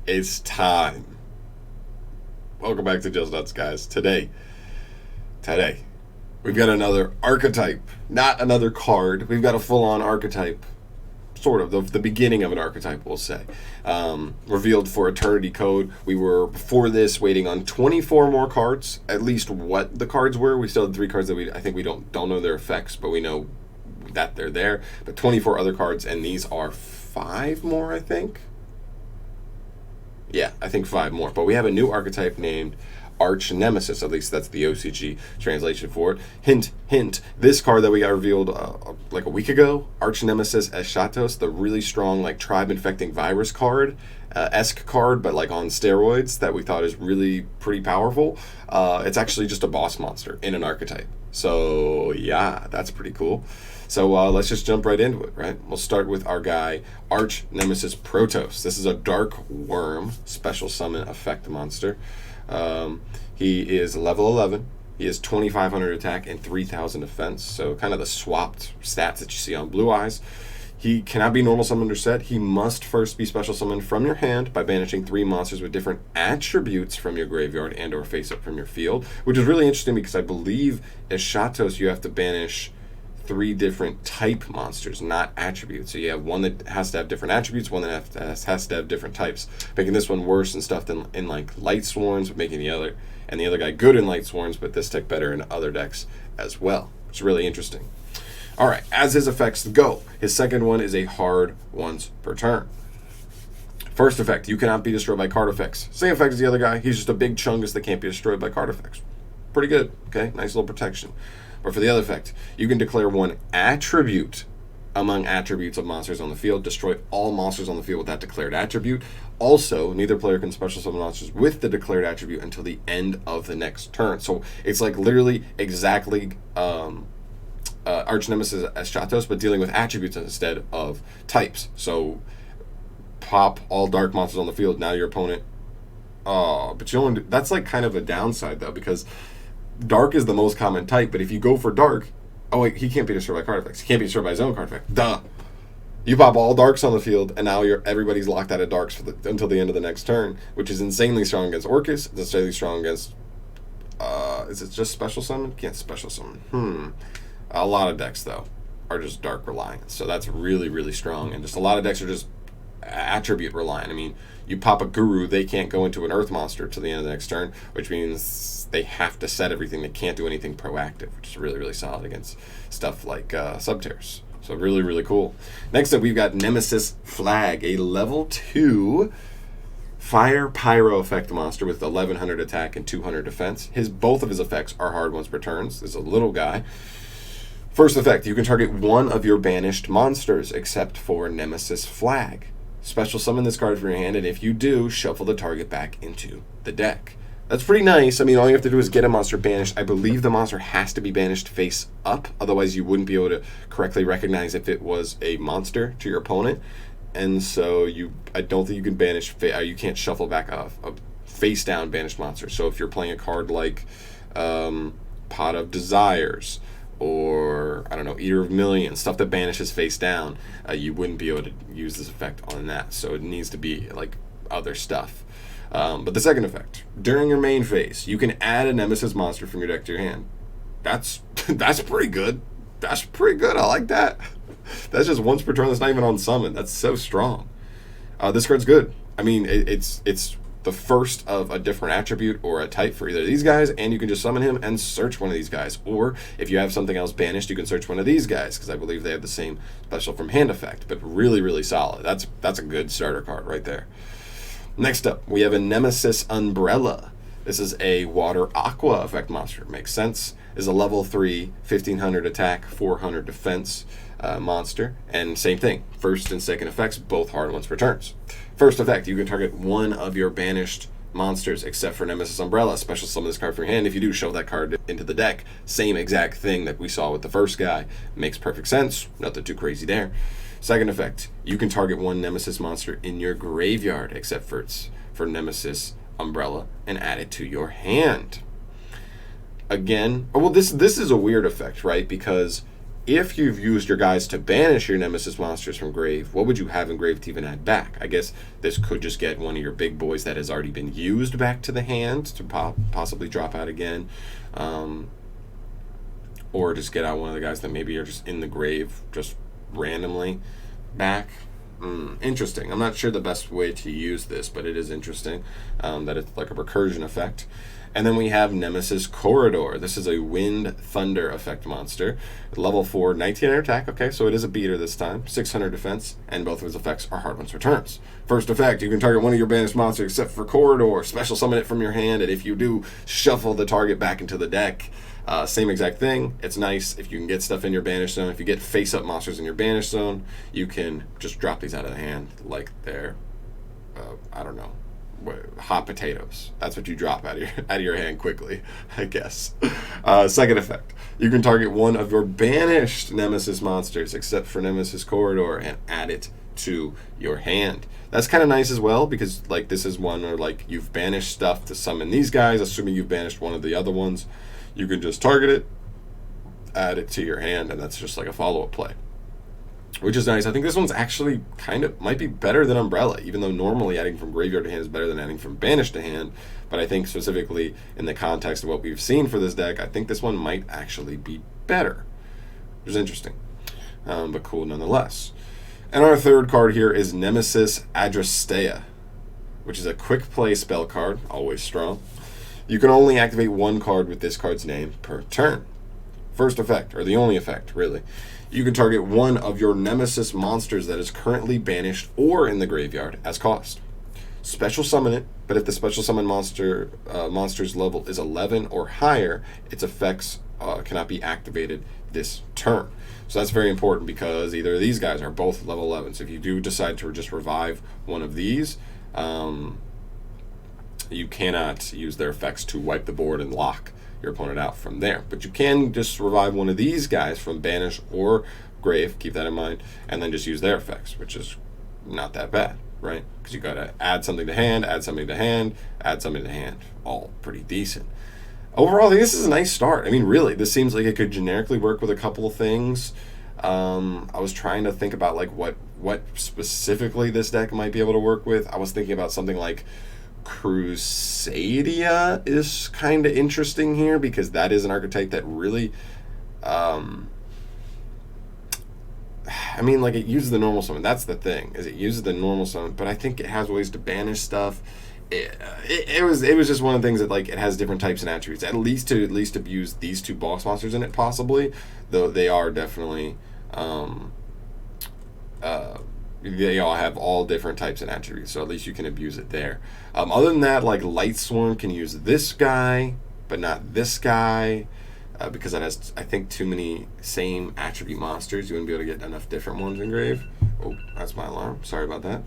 It's time. Welcome back to Just Nuts, guys. Today, we've got another archetype. Not another card. We've got a full-on archetype. Sort of. The beginning of an archetype, we'll say. Revealed for Eternity Code. We were, before this, waiting on 24 more cards. At least what the cards were. We still had 3 cards that I think we don't know their effects, but we know that they're there. But 24 other cards, and these are 5 more, I think. Yeah, I think 5 more. But we have a new archetype named NEMESIS. At least that's the OCG translation for it. Hint, hint. This card that we got revealed like a week ago, NEMESIS ARCHETYPE, the really strong like tribe infecting virus card, esque card, but like on steroids, that we thought is really pretty powerful. It's actually just a boss monster in an archetype. So yeah, that's pretty cool. So let's just jump right into it, right? We'll start with our guy, NEMESIS Protos. This is a Dark Worm special summon effect monster. He is level 11. He has 2,500 attack and 3,000 defense. So kind of the swapped stats that you see on Blue Eyes. He cannot be normal summoned or set. He must first be special summoned from your hand by banishing 3 monsters with different attributes from your graveyard and or face up from your field. Which is really interesting because I believe as Shatos you have to banish 3 different type monsters, not attributes. So you have one that has to have different attributes, one that has to have different types, making this one worse and stuff than in like Light Swarms, but making the other guy good in Light Swarms, but this deck better in other decks as well. It's really interesting. All right, as his effects go, his second one is a hard once per turn. First effect, you cannot be destroyed by card effects. Same effect as the other guy. He's just a big chungus that can't be destroyed by card effects. Pretty good. Okay, nice little protection. Or for the other effect, you can declare 1 attribute among attributes of monsters on the field. Destroy all monsters on the field with that declared attribute. Also, neither player can special summon monsters with the declared attribute until the end of the next turn. So it's like literally exactly NEMESIS ARCHETYPE, but dealing with attributes instead of types. So pop all dark monsters on the field. Now your opponent. Oh, but you only that's like kind of a downside though, because dark is the most common type, but if you go for dark, oh wait, he can't be destroyed by card effects. He can't be destroyed by his own card effect. Duh. You pop all darks on the field, and now everybody's locked out of darks until the end of the next turn, which is insanely strong against Orcus. It's insanely strong against. Is it just special summon? Can't special summon. A lot of decks though are just dark reliant, so that's really really strong, and just a lot of decks are just attribute reliant. I mean, you pop a Guru, they can't go into an Earth monster till the end of the next turn, which means they have to set everything. They can't do anything proactive, which is really, really solid against stuff like Subtears. So really, really cool. Next up, we've got Nemesis Flag, a level 2 Fire Pyro effect monster with 1,100 attack and 200 defense. Both of his effects are hard once per turn. This is a little guy. First effect, you can target 1 of your banished monsters, except for Nemesis Flag. Special summon this card from your hand, and if you do, shuffle the target back into the deck. That's pretty nice. I mean, all you have to do is get a monster banished. I believe the monster has to be banished face up, otherwise you wouldn't be able to correctly recognize if it was a monster to your opponent. And so I don't think you can banish, you can't shuffle back a face down banished monster. So if you're playing a card like Pot of Desires, or I don't know, Eater of Millions, stuff that banishes face down, you wouldn't be able to use this effect on that. So it needs to be like other stuff. But the second effect, during your main phase, you can add a Nemesis monster from your deck to your hand. That's pretty good. That's pretty good. I like that. That's just once per turn. That's not even on summon. That's so strong. This card's good. I mean, it's the first of a different attribute or a type for either of these guys, and you can just summon him and search one of these guys. Or if you have something else banished, you can search one of these guys, because I believe they have the same special from hand effect. But really, really solid. That's a good starter card right there. Next up, we have a Nemesis Umbrella. This is a Water Aqua effect monster. Makes sense. Is a level 3, 1,500 attack, 400 defense monster. And same thing. First and second effects, both hard once per turns. First effect, you can target 1 of your banished monsters, except for Nemesis Umbrella. Special summon this card from your hand. If you do, shove that card into the deck. Same exact thing that we saw with the first guy. Makes perfect sense. Nothing too crazy there. Second effect, you can target 1 Nemesis monster in your graveyard, except for Nemesis Umbrella, and add it to your hand. Again, well, this is a weird effect, right? Because if you've used your guys to banish your Nemesis monsters from grave, what would you have in grave to even add back? I guess this could just get one of your big boys that has already been used back to the hand to possibly drop out again. Or just get out one of the guys that maybe are just in the grave just randomly back. Interesting. I'm not sure the best way to use this, but it is interesting that it's like a recursion effect. And then we have Nemesis Corridor. This is a Wind Thunder effect monster. Level 4, 1900 attack. Okay, so it is a beater this time. 600 defense, and both of his effects are hard once returns. First effect, you can target one of your banished monsters except for Corridor. Special summon it from your hand, and if you do, shuffle the target back into the deck. Same exact thing. It's nice if you can get stuff in your banished zone. If you get face-up monsters in your banished zone, you can just drop these out of the hand like they're, I don't know, hot potatoes. That's what you drop out of your hand quickly, I guess. Second effect, you can target one of your banished Nemesis monsters except for Nemesis Corridor and add it to your hand. That's kind of nice as well, because like this is one where like you've banished stuff to summon these guys, assuming you've banished one of the other ones. You can just target it, add it to your hand, and that's just like a follow-up play, which is nice. I think this one's actually kind of might be better than Umbrella, even though normally adding from graveyard to hand is better than adding from banished to hand. But I think specifically in the context of what we've seen for this deck, I think this one might actually be better, which is interesting, but cool nonetheless. And our third card here is Nemesis Adrastea, which is a quick play spell card, always strong. You can only activate one card with this card's name per turn. First effect, or the only effect, really. You can target one of your Nemesis monsters that is currently banished or in the graveyard as cost. Special summon it, but if the special summon monster's level is 11 or higher, its effects cannot be activated this turn. So that's very important, because either of these guys are both level 11. So if you do decide to just revive one of these, you cannot use their effects to wipe the board and lock your opponent out from there. But you can just revive one of these guys from banish or grave, keep that in mind, and then just use their effects, which is not that bad, right? Because you gotta add something to hand, add something to hand, add something to hand. All pretty decent. Overall, I think this is a nice start. I mean, really, this seems like it could generically work with a couple of things. I was trying to think about like what specifically this deck might be able to work with. I was thinking about something like Crusadia is kind of interesting here, because that is an archetype that really, I mean, like it uses the normal summon. That's the thing, is it uses the normal summon, but I think it has ways to banish stuff. It was just one of the things that like it has different types and attributes. At least to abuse these two boss monsters in it, possibly, though they are definitely they all have all different types and attributes, so at least you can abuse it there. Other than that, like Light Swarm can use this guy, but not this guy, because that has, I think, too many same attribute monsters. You wouldn't be able to get enough different ones in grave. Oh, that's my alarm. Sorry about that.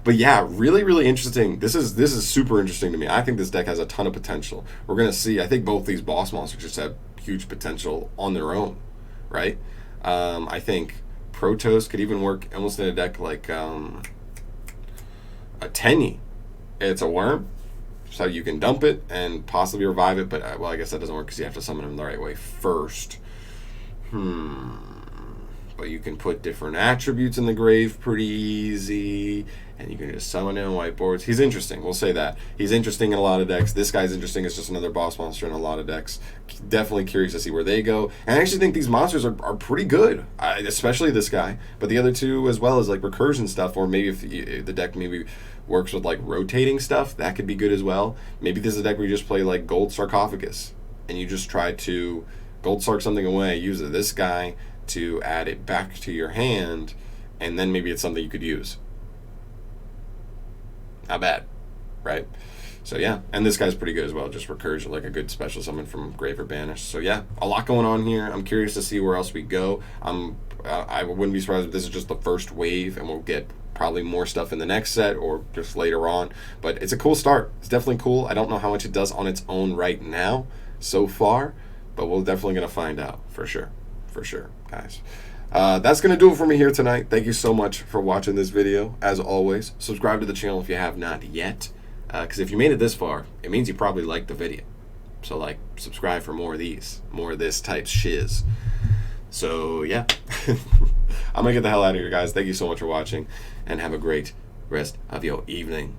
But yeah, really, really interesting. This is super interesting to me. I think this deck has a ton of potential. We're gonna see. I think both these boss monsters just have huge potential on their own, right? I think Protoss could even work almost in a deck like a Tenyi. It's a worm, so you can dump it and possibly revive it, but well, I guess that doesn't work because you have to summon him the right way first. But you can put different attributes in the grave pretty easy, and you can just summon him on whiteboards. He's interesting, we'll say that. He's interesting in a lot of decks. This guy's interesting. It's just another boss monster in a lot of decks. Definitely curious to see where they go. And I actually think these monsters are pretty good, especially this guy, but the other two as well, as like recursion stuff, or maybe if the deck maybe works with like rotating stuff, that could be good as well. Maybe this is a deck where you just play like Gold Sarcophagus, and you just try to Gold Sarc something away, use this guy to add it back to your hand, and then maybe it's something you could use. Not bad, right? So yeah, and this guy's pretty good as well, just recursion, like a good special summon from grave or banish. So yeah, a lot going on here. I'm curious to see where else we go. I wouldn't be surprised if this is just the first wave, and we'll get probably more stuff in the next set or just later on. But it's a cool start. It's definitely cool. I don't know how much it does on its own right now so far, but we're definitely going to find out for sure. For sure, guys. That's going to do it for me here tonight. Thank you so much for watching this video. As always, subscribe to the channel if you have not yet, because if you made it this far, it means you probably liked the video. So like, subscribe for more of these, more of this type shiz. So, yeah. I'm going to get the hell out of here, guys. Thank you so much for watching, and have a great rest of your evening.